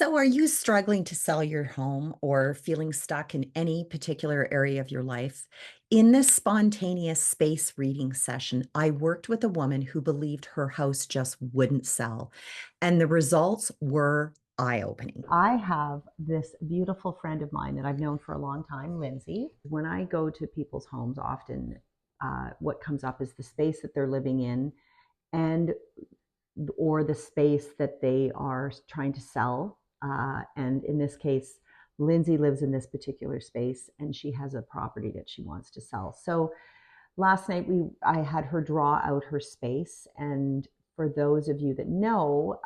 So, are you struggling to sell your home or feeling stuck in any particular area of your life? In this spontaneous space reading session, I worked with a woman who believed her house just wouldn't sell, and the results were eye opening. I have this beautiful friend of mine that I've known for a long time, Lindsay. When I go to people's homes, often what comes up is the space that they're living in and or the space that they are trying to sell. And in this case, Lindsay lives in this particular space and she has a property that she wants to sell. So last night I had her draw out her space. And for those of you that know,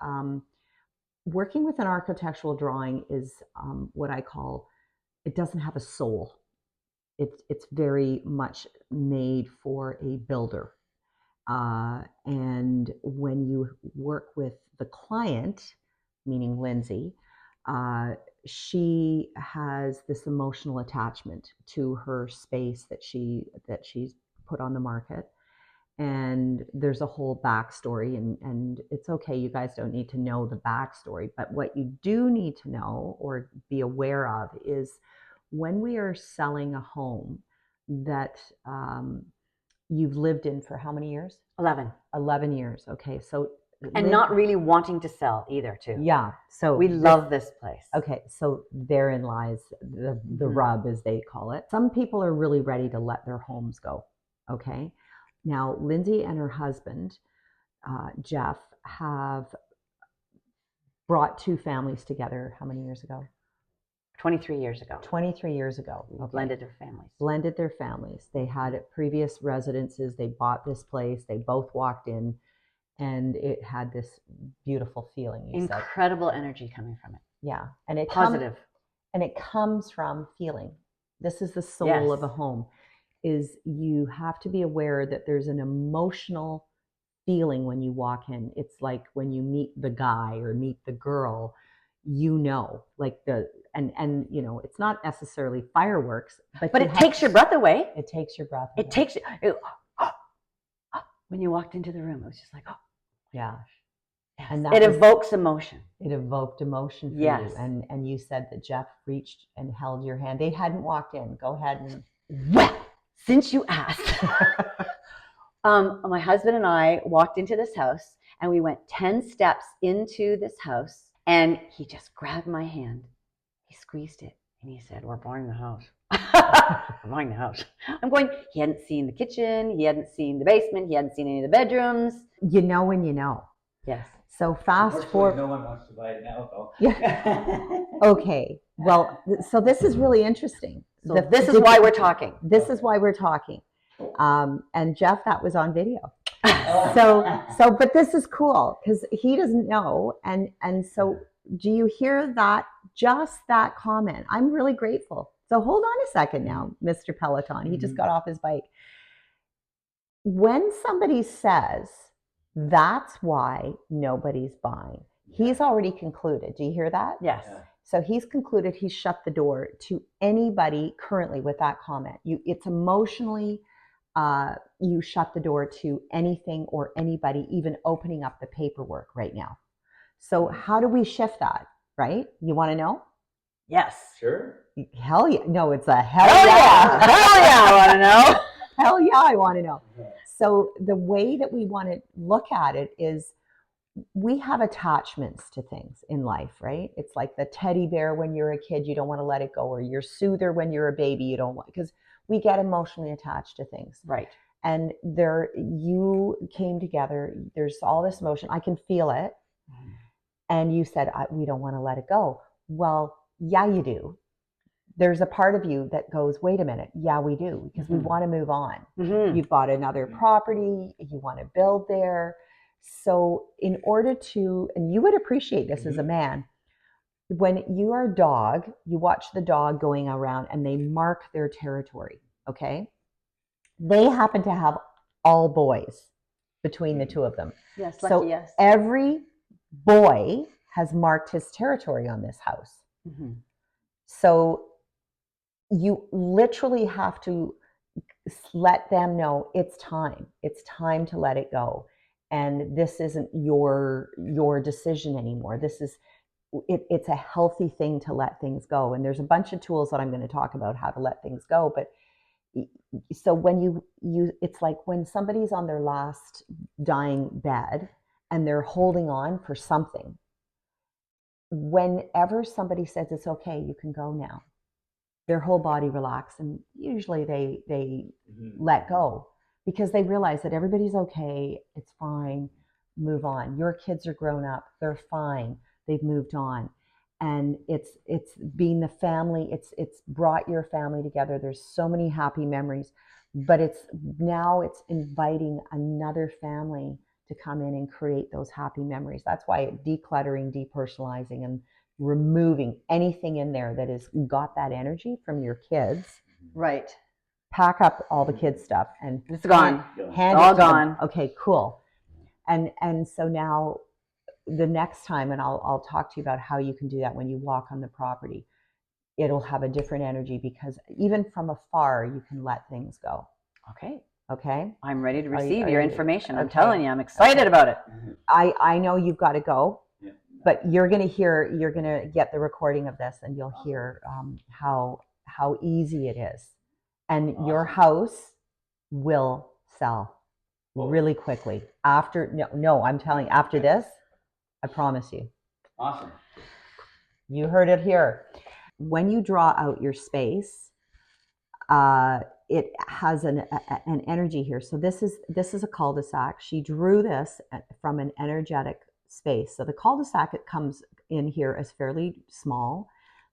working with an architectural drawing is what I call, it doesn't have a soul. It's very much made for a builder. And when you work with the client, meaning Lindsay, she has this emotional attachment to her space that she's put on the market. And there's a whole backstory, and it's okay, you guys don't need to know the backstory, but what you do need to know or be aware of is when we are selling a home that you've lived in for how many years? 11. 11 years. Okay. So, And not really wanting to sell either, too. yeah. So we love this place. Okay. So therein lies the rub, as they call it. Some people are really ready to let their homes go. Okay. Now, Lindsay and her husband, Jeff, have brought two families together. How many years ago? 23 years ago. 23 years ago. Okay. Blended their families. Blended their families. They had previous residences. They bought this place. They both walked in, and it had this beautiful feeling. Incredible energy coming from it. Yeah, and it positive. And it comes from feeling. This is the soul of a home. Is you have to be aware that there's an emotional feeling when you walk in. It's like when you meet the guy or meet the girl, like and it's not necessarily fireworks, but it takes your breath away. It takes your breath away. It takes when you walked into the room, it was just like, oh yeah. Yes. And it evokes emotion. It evoked emotion for you. And you said that Jeff reached and held your hand. They hadn't walked in. Go ahead and well, since you asked. My husband and I walked into this house, and we went 10 steps into this house, and he just grabbed my hand. He squeezed it, and he said, "We're buying the house." We're buying the house. I'm going, he hadn't seen the kitchen, he hadn't seen the basement, he hadn't seen any of the bedrooms. You know when you know. Yes. So fast forward. No one wants to buy it now, though. Yeah. Okay. Well, so this is really interesting. So this is why we're talking. This is why we're talking. And Jeff, that was on video. But this is cool because he doesn't know. And so do you hear that? Just that comment. I'm really grateful. So hold on a second now, Mr. Peloton. He just got off his bike. When somebody says, that's why nobody's buying, he's already concluded. Do you hear that? Yes. Yeah. So he's concluded, he's shut the door to anybody currently with that comment. It's emotionally, you shut the door to anything or anybody even opening up the paperwork right now. So how do we shift that, right? You want to know? Yes. Sure. Hell yeah. No, it's a hell yeah. yeah. Hell yeah, I want to know. Hell yeah, I want to know. So the way that we want to look at it is we have attachments to things in life, right? It's like the teddy bear when you're a kid, you don't want to let it go, or your soother when you're a baby, you don't want, because we get emotionally attached to things. Right. And you came together, there's all this emotion, I can feel it. And you said, we don't want to let it go. Well, yeah, you do. There's a part of you that goes, wait a minute. Yeah, we do, because we want to move on. You've bought another property, you want to build there. So in order to, and you would appreciate this as a man, when you are a dog, you watch the dog going around and they mark their territory, okay? They happen to have all boys between the two of them. Yes, so lucky, yes. Every boy has marked his territory on this house. So you literally have to let them know it's time. It's time to let it go. And this isn't your decision anymore. This is it's a healthy thing to let things go. And there's a bunch of tools that I'm going to talk about how to let things go. But so when you it's like when somebody's on their last dying bed and they're holding on for something. Whenever somebody says it's okay, you can go now, their whole body relaxes, and usually they let go because they realize that everybody's okay, it's fine, move on. Your kids are grown up, they're fine, they've moved on. And it's being the family, it's brought your family together. There's so many happy memories, but it's inviting another family to come in and create those happy memories. That's why decluttering, depersonalizing, and removing anything in there that has got that energy from your kids. Right. Pack up all the kids' stuff and it's gone. Hand it's all it to them. gone. Okay, cool. And so now the next time, and I'll talk to you about how you can do that when you walk on the property, it'll have a different energy because even from afar, you can let things go. Okay. I'm ready to receive your information. I'm okay. telling you, I'm excited about it. I know you've got to go, but you're going to get the recording of this, and you'll hear how easy it is. And your house will sell really quickly. I'm telling you, after this, I promise you. Awesome. You heard it here. When you draw out your space, it has an energy here. So this is a cul-de-sac. She drew this from an energetic space. So the cul-de-sac, it comes in here as fairly small.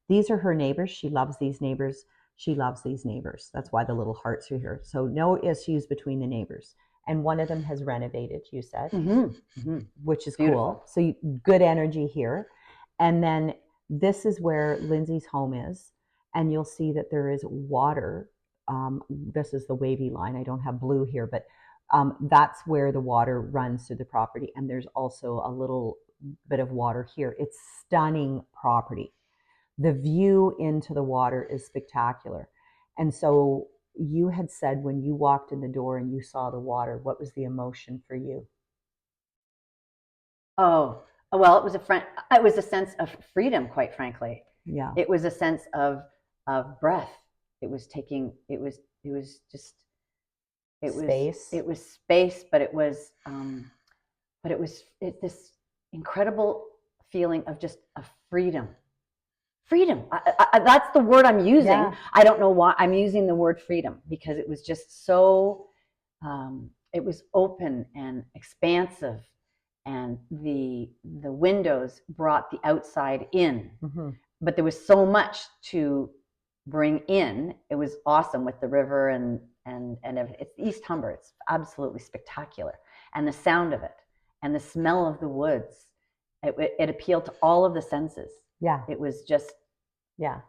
These are her neighbors. She loves these neighbors. She loves these neighbors. That's why the little hearts are here. So no issues between the neighbors. And one of them has renovated, you said, which is beautiful. Cool. So good energy here. And then this is where Lindsay's home is. And you'll see that there is water. This is the wavy line. I don't have blue here, but that's where the water runs through the property. And there's also a little bit of water here. It's stunning property. The view into the water is spectacular. And so you had said when you walked in the door and you saw the water, what was the emotion for you? Oh, well, it was a sense of freedom, quite frankly. Yeah. It was a sense of breath. It was space, but it was this incredible feeling of just a freedom. That's the word I'm using. Yeah. I don't know why I'm using the word freedom, because it was just so, it was open and expansive, and the windows brought the outside in. But there was so much to bring in. It was awesome with the river and it's East Humber. It's absolutely spectacular, and the sound of it and the smell of the woods. It appealed to all of the senses. Yeah. It was just, yeah.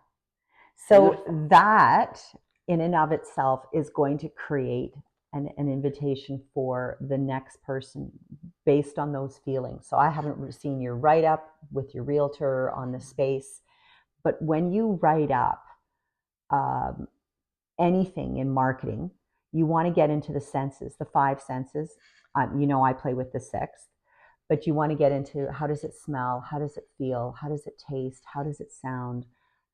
So beautiful. That in and of itself is going to create an invitation for the next person based on those feelings. So I haven't seen your write-up with your realtor on the space, but when you write up anything in marketing, you want to get into the senses, the 5 senses. I play with the 6th. But you want to get into how does it smell? How does it feel? How does it taste? How does it sound?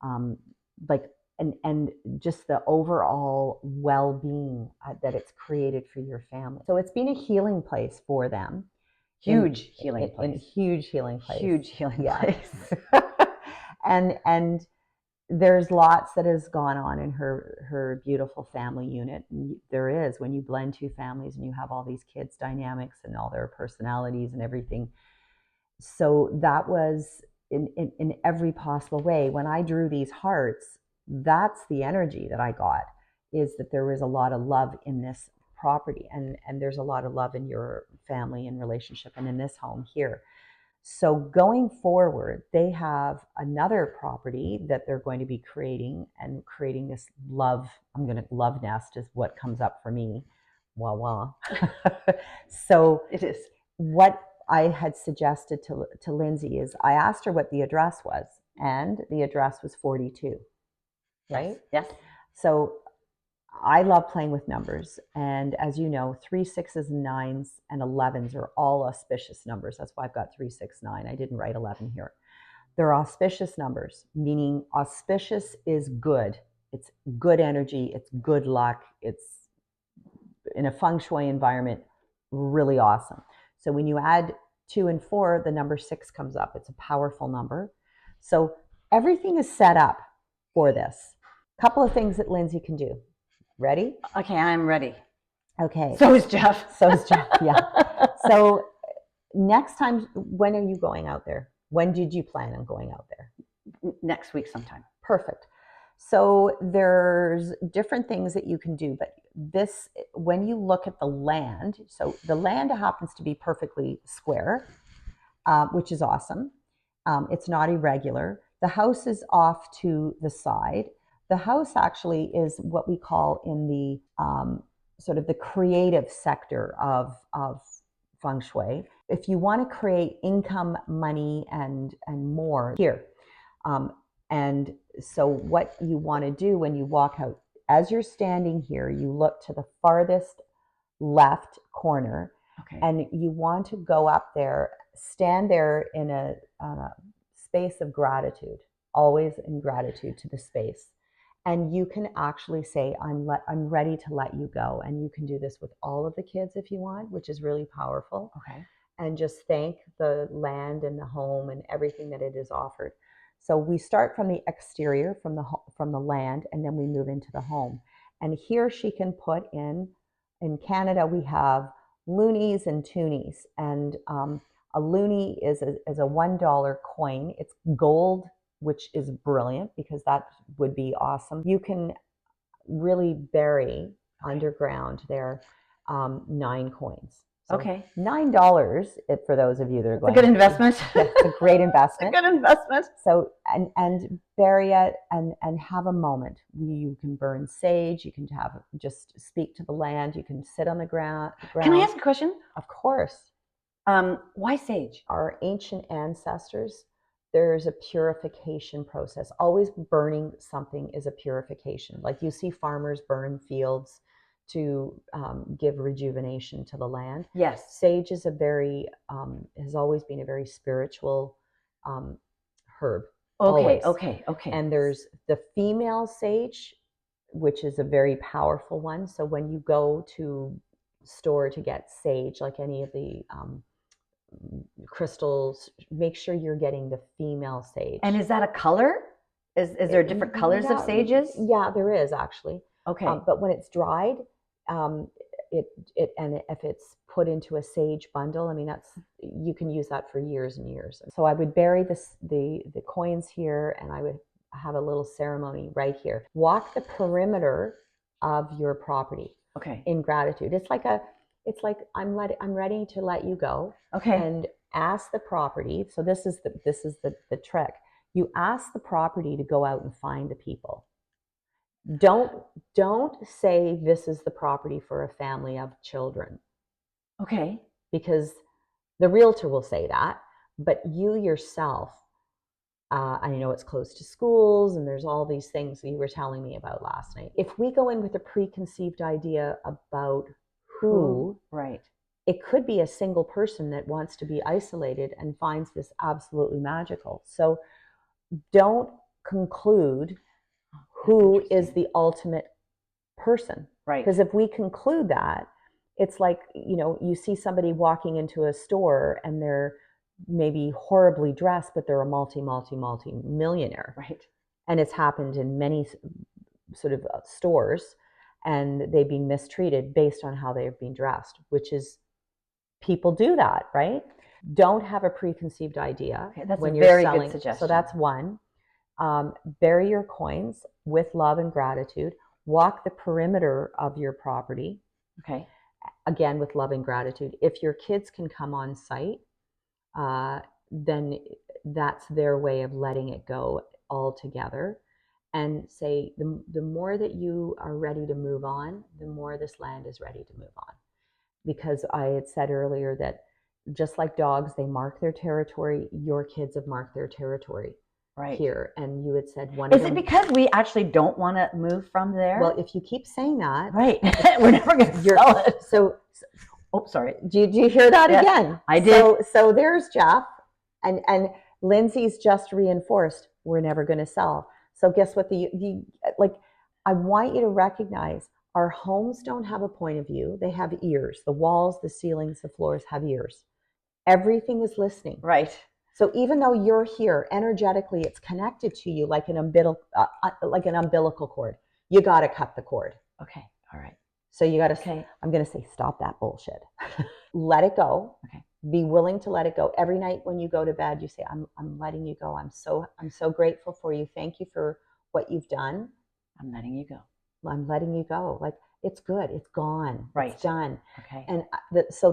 And just the overall well-being that it's created for your family. So it's been a healing place for them. Huge healing place. Huge healing place. Huge healing place. and there's lots that has gone on in her beautiful family unit. And there is, when you blend 2 families and you have all these kids' dynamics and all their personalities and everything. So that was in every possible way. When I drew these hearts, that's the energy that I got, is that there was a lot of love in this property, and there's a lot of love in your family and relationship and in this home here. So going forward, they have another property that they're going to be creating this love. Love nest is what comes up for me. Wah wah. So it is. What I had suggested to Lindsay is I asked her what the address was, and the address was 42. Right? Yes. So I love playing with numbers. And as you know, 3, 6s, and 9s and 11s are all auspicious numbers. That's why I've got 3, 6, 9. I didn't write 11 here. They're auspicious numbers, meaning auspicious is good. It's good energy, it's good luck, it's in a feng shui environment, really awesome. So when you add 2 and 4, the number 6 comes up. It's a powerful number. So everything is set up for this. A couple of things that Lindsay can do. Ready? Okay, I'm ready. Okay. So is Jeff. So is Jeff, yeah. So next time, when are you going out there? When did you plan on going out there? Next week sometime. Perfect. So there's different things that you can do, but this, when you look at the land, so the land happens to be perfectly square, which is awesome. It's not irregular. The house is off to the side. The house actually is what we call in the sort of the creative sector of feng shui. If you want to create income, money, and more here. And so what you want to do when you walk out, as you're standing here, you look to the farthest left corner, Okay. and you want to go up there, stand there in a space of gratitude, always in gratitude to the space. And you can actually say, I'm ready to let you go. And you can do this with all of the kids if you want, which is really powerful. Okay. And just thank the land and the home and everything that it has offered. So we start from the exterior, from the land, and then we move into the home. And here she can put in Canada, we have loonies and toonies. And a loonie is a $1 coin. It's gold, which is brilliant because that would be awesome. You can really bury underground there 9 coins. So okay. $9 for those of you that are going. It's a good investment. It's a great investment. It's a good investment. So and bury it and have a moment. You can burn sage. You can just speak to the land. You can sit on the ground. Can I ask a question? Of course. Why sage? Our ancient ancestors, there's a purification process. Always burning something is a purification. Like you see farmers burn fields to give rejuvenation to the land. Yes. Sage is has always been a very spiritual herb. Okay, always. okay. And there's the female sage, which is a very powerful one. So when you go to store to get sage, like any of the crystals, make sure you're getting the female sage. And is that a color? Is there different colors of sages? Yeah, there is actually. Okay. But when it's dried, and if it's put into a sage bundle, I mean, you can use that for years and years. So I would bury the coins here, and I would have a little ceremony right here. Walk the perimeter of your property. Okay. In gratitude. It's like I'm ready to let you go. Okay. And ask the property. So this is the trick. You ask the property to go out and find the people. Don't say this is the property for a family of children. Okay. Because the realtor will say that, but you yourself, I know it's close to schools and there's all these things that you were telling me about last night. If we go in with a preconceived idea about who, right, it could be a single person that wants to be isolated and finds this absolutely magical. So don't conclude who is the ultimate person. Right. Because if we conclude that, it's like, you see somebody walking into a store and they're maybe horribly dressed, but they're a multi-millionaire. Right. And it's happened in many sort of stores, and they've been mistreated based on how they've been dressed, which is, people do that, right? Don't have a preconceived idea. Okay, that's when a you're very selling. good suggestion. So that's one. Bury your coins with love and gratitude. Walk the perimeter of your property. Okay. Again, with love and gratitude. If your kids can come on site, then that's their way of letting it go altogether. And say, the more that you are ready to move on, the more this land is ready to move on. Because I had said earlier that just like dogs, they mark their territory, your kids have marked their territory. Right. Here. And you had said one of them. Is it because we actually don't want to move from there? Well, if you keep saying that. Right. We're never going to sell it. So, oh, sorry. Do you hear that again? I did. So there's Jeff. And Lindsay's just reinforced we're never going to sell. So guess what? Like, I want you to recognize our homes don't have a point of view. They have ears. The walls, the ceilings, the floors have ears. Everything is listening. Right. So even though you're here, energetically, it's connected to you like an umbilical cord. You got to cut the cord. Okay. All right. So you got to, Okay. I'm going to say, stop that bullshit. Let it go. Okay. Be willing to let it go. Every night when you go to bed, you say, I'm letting you go. I'm so grateful for you. Thank you for what you've done. I'm letting you go. I'm letting you go. Like, it's good. It's gone. Right. It's done. Okay. And so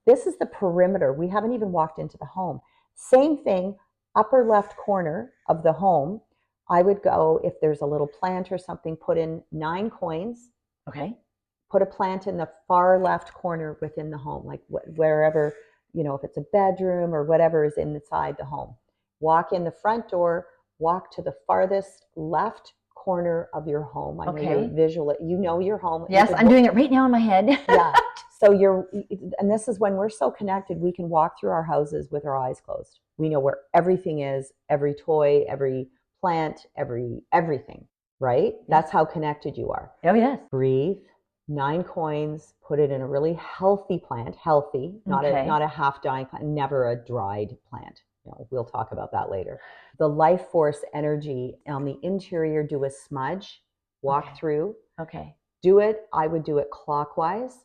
this is the perimeter. We haven't even walked into the home. Same thing, upper left corner of the home. I would go, if there's a little plant or something, put in 9 coins. Okay. Put a plant in the far left corner within the home, like wherever, if it's a bedroom or whatever is inside the home. Walk in the front door, walk to the farthest left corner of your home. I know you're visual, your home. Yes, I'm doing it right now in my head. Yeah. So and this is when we're so connected, we can walk through our houses with our eyes closed. We know where everything is, every toy, every plant, everything, right? Yes. That's how connected you are. Oh, yes. Breathe. 9 coins, put it in a really healthy plant, not a half dying plant, never a dried plant. We'll talk about that later. The life force energy on the interior, do a smudge, walk through. Okay. Do it. I would do it clockwise.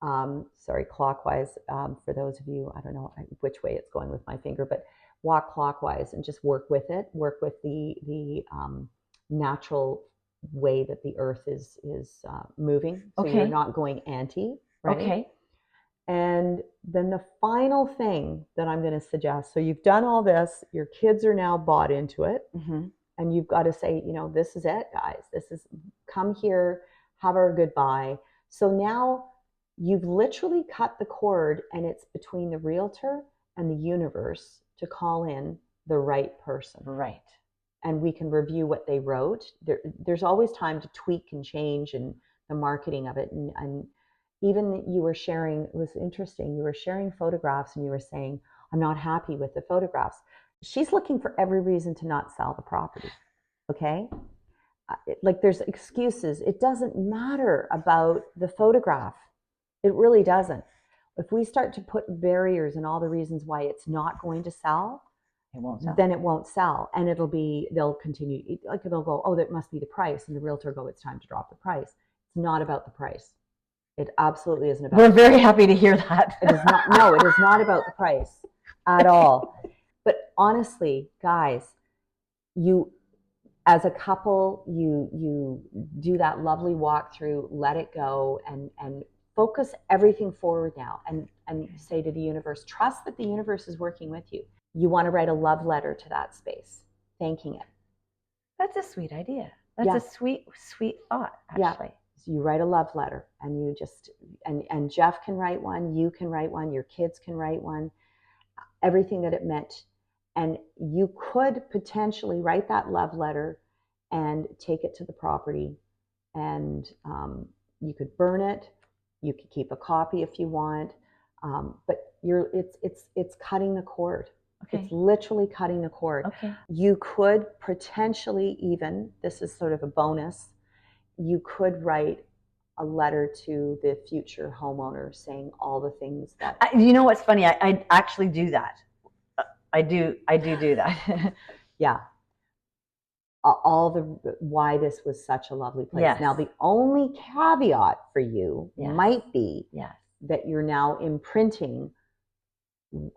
Clockwise. For those of you, I don't know which way it's going with my finger, but walk clockwise and just work with it. Work with the natural way that the earth is moving. So you're not going anti, right? Okay. And then the final thing that I'm going to suggest, so you've done all this, your kids are now bought into it, and you've got to say, this is it, guys. Come here, have our goodbye. So now you've literally cut the cord, and it's between the realtor and the universe to call in the right person. Right. And we can review what they wrote. There's always time to tweak and change and the marketing of it. And even you were sharing, it was interesting, you were sharing photographs and you were saying, I'm not happy with the photographs. She's looking for every reason to not sell the property, okay? Like, there's excuses. It doesn't matter about the photograph. It really doesn't. If we start to put barriers and all the reasons why it's not going to sell, it won't sell. Then it won't sell. And they'll continue, like, they'll go, oh, that must be the price. And the realtor go, it's time to drop the price. It's not about the price. It absolutely isn't about. We're very happy to hear that. It is not. No, it is not about the price at all. But honestly, guys, you, as a couple, you do that lovely walkthrough, let it go, and focus everything forward now, and say to the universe, trust that the universe is working with you. You want to write a love letter to that space, thanking it. That's a sweet idea. That's a sweet thought, actually. Yeah. So you write a love letter, and you just, and Jeff can write one, you can write one, your kids can write one, everything that it meant. And you could potentially write that love letter and take it to the property, and you could burn it. You could keep a copy if you want, but it's cutting the cord. Okay. It's literally cutting the cord. Okay. You could potentially even, this is sort of a bonus, you could write a letter to the future homeowner saying all the things that. You know what's funny? I actually do that. I do that. Yeah. All the why this was such a lovely place. Yes. Now, the only caveat for you might be that you're now imprinting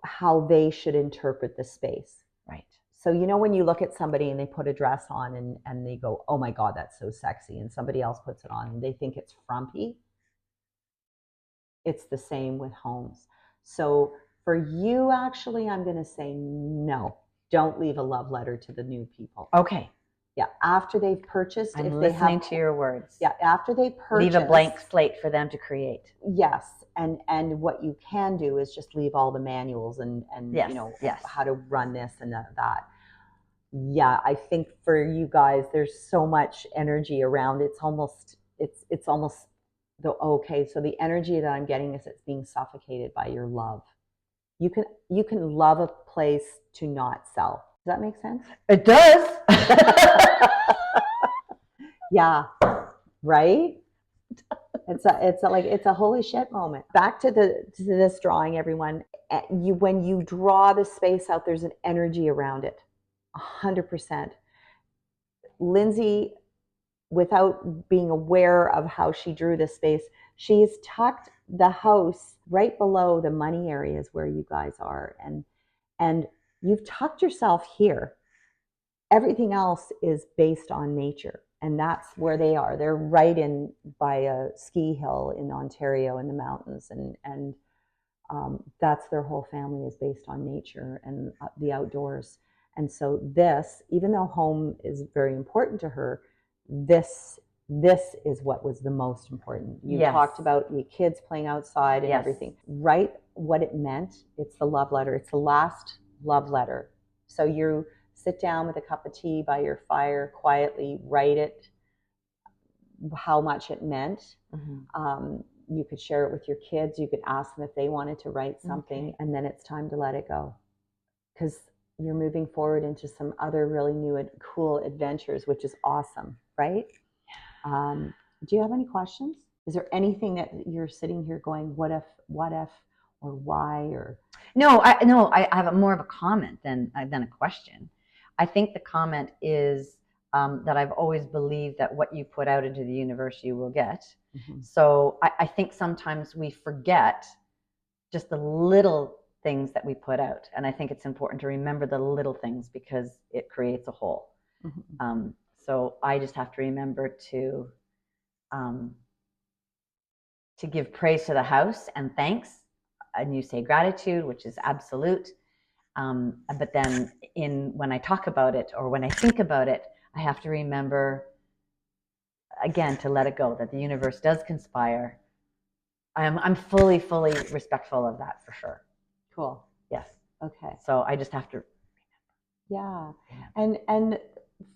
how they should interpret the space. Right. So, when you look at somebody and they put a dress on and they go, oh my God, that's so sexy. And somebody else puts it on and they think it's frumpy. It's the same with homes. So for you, actually, I'm going to say, no, don't leave a love letter to the new people. Okay. Yeah. After they've purchased, I'm listening to your words. Yeah. After they purchase. Leave a blank slate for them to create. Yes. And what you can do is just leave all the manuals and how to run this and that. Yeah, I think for you guys, there's so much energy around. It's almost so the energy that I'm getting is it's being suffocated by your love. you can love a place to not sell. Does that make sense? It does. Yeah, right? It's a holy shit moment. Back to this drawing, everyone. When you draw the space out, there's an energy around it. 100%. Lindsay, without being aware of how she drew this space, she's tucked the house right below the money areas where you guys are, and you've tucked yourself here. Everything else is based on nature, and that's where they are. They're right in by a ski hill in Ontario in the mountains, and that's their whole family is based on nature and the outdoors. And so this, even though home is very important to her, this is what was the most important. You talked about your kids playing outside and everything. Write what it meant. It's the love letter. It's the last love letter. So you sit down with a cup of tea by your fire, quietly write it, how much it meant. You could share it with your kids. You could ask them if they wanted to write something, and then it's time to let it go, because you're moving forward into some other really new and cool adventures, which is awesome, right? Do you have any questions? Is there anything that you're sitting here going, what if, or why, or? No, I have more of a comment than a question. I think the comment is that I've always believed that what you put out into the universe, you will get. So I think sometimes we forget just the little things that we put out. And I think it's important to remember the little things because it creates a whole. So I just have to remember to give praise to the house and thanks. And you say gratitude, which is absolute. But then when I talk about it or when I think about it, I have to remember again to let it go, that the universe does conspire. I'm fully respectful of that for sure. Cool. Yes. Okay. So I just have to remember. Yeah. And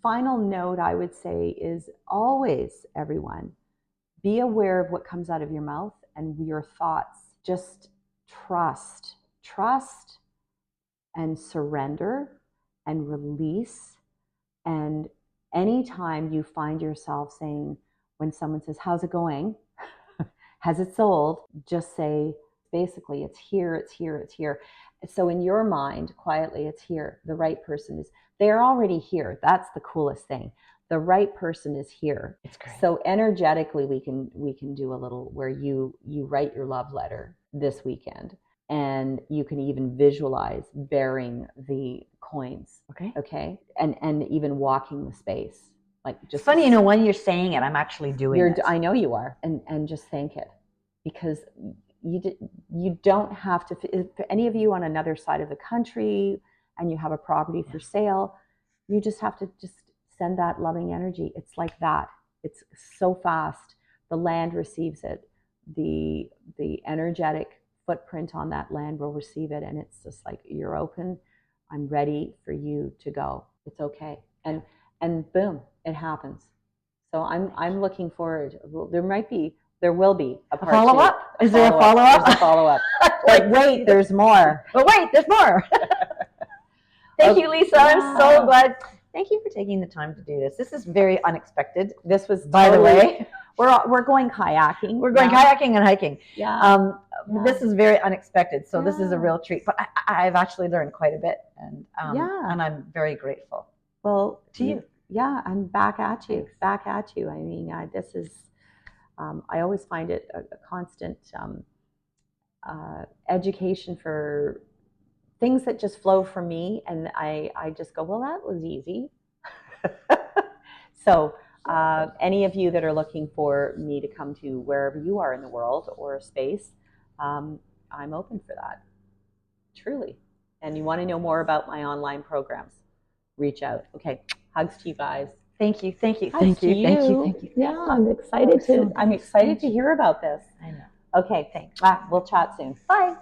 final note I would say is always, everyone, be aware of what comes out of your mouth and your thoughts. Just trust and surrender and release. And anytime you find yourself saying, when someone says, how's it going? Has it sold? Just say, basically, it's here, it's here, it's here. So in your mind, quietly, it's here. The right person is, they're already here. That's the coolest thing. The right person is here. It's great. So energetically, we can do a little where you write your love letter this weekend, and you can even visualize bearing the coins. Okay. And even walking the space. Like just it's funny, when you're saying it, I'm actually doing it. I know you are, and just thank it, because you don't have to. If any of you on another side of the country and you have a property for sale, you just have to just send that loving energy. It's like that. It's so fast. The land receives it. The energetic footprint on that land will receive it, and it's just like, you're open. I'm ready for you to go. It's okay. And boom, it happens. So I'm looking forward. Well, there will be a part follow up. Is there a follow up? There's a follow up. Like, wait, there's more. But wait, there's more. Thank you, Lisa. I'm so glad. Thank you for taking the time to do this. This is very unexpected. This was, by the way, we're going kayaking. We're going kayaking and hiking. Yeah. This is very unexpected. So this is a real treat. But I've actually learned quite a bit, and I'm very grateful. Well, to you. Yeah, I'm back at you. Back at you. I mean, this is. I always find it a constant education for things that just flow from me, and I just go, well, that was easy. So any of you that are looking for me to come to wherever you are in the world or space, I'm open for that, truly. And you want to know more about my online programs, reach out. Okay, hugs to you guys. Thank you. Thank you. Yeah, I'm excited to hear about this. I know. Okay, thanks. We'll chat soon. Bye.